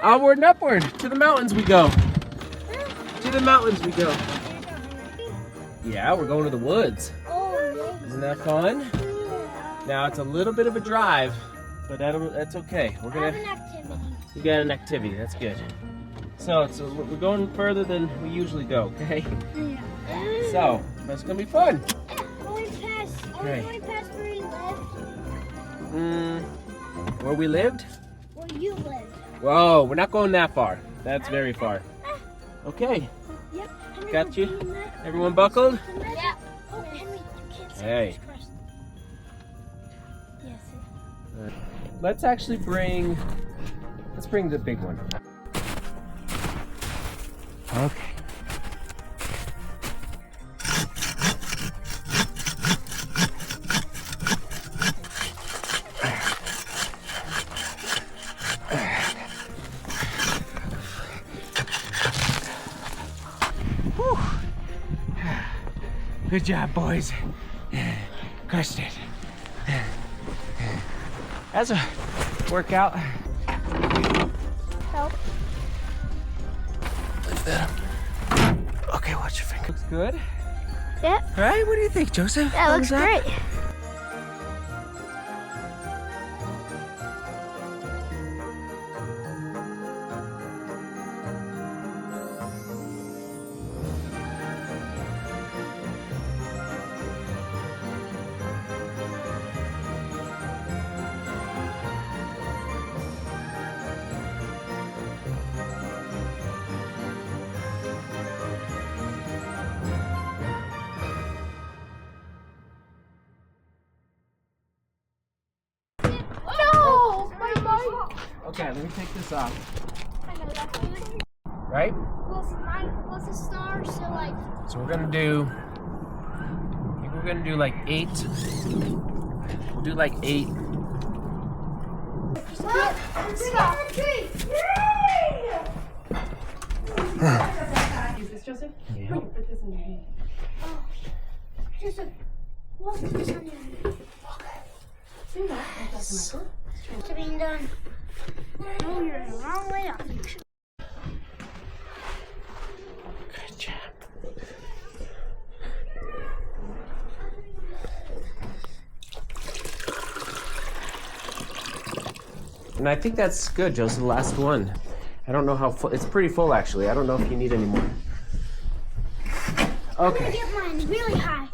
Onward and upward. To the mountains we go. To the mountains we go. Yeah, we're going to the woods. Isn't that fun? Now it's a little bit of a drive, but that's okay. We're gonna. Have an activity. You got an activity. That's good. So we're going further than we usually go. Okay. Yeah. So that's gonna be fun. Going past. Okay. Going past where you live. Where we lived? Where you live. Whoa, we're not going that far. That's very far. Okay. Yep. Henry, Got you? we're doing that. Everyone buckled? Yeah. Oh, Henry, you can't say Hey. crisscross. Yes. Let's actually bring the big one. Okay. Whew. Good job, boys. Crushed it. That's a workout. Help. Lift that up. Okay, watch your finger. Looks good. Yep. Right? What do you think, Joseph? That looks Thumbs up? great. No! My bike! Okay, let me take this off. I know that feeling. Right? Well, mine was a star, so like. So we're gonna do. I think we're gonna do like 8. We'll do like 8. What? Stop. Is this Joseph? Yeah. Put this in your hand. Oh, just a. What's this on your hand? See that? That's my It's being done. No, you're the wrong way up. Good job. And I think that's good, Joseph. The last one. I don't know how full. It's pretty full, actually. I don't know if you need any more. I'm gonna Okay. get mine really high.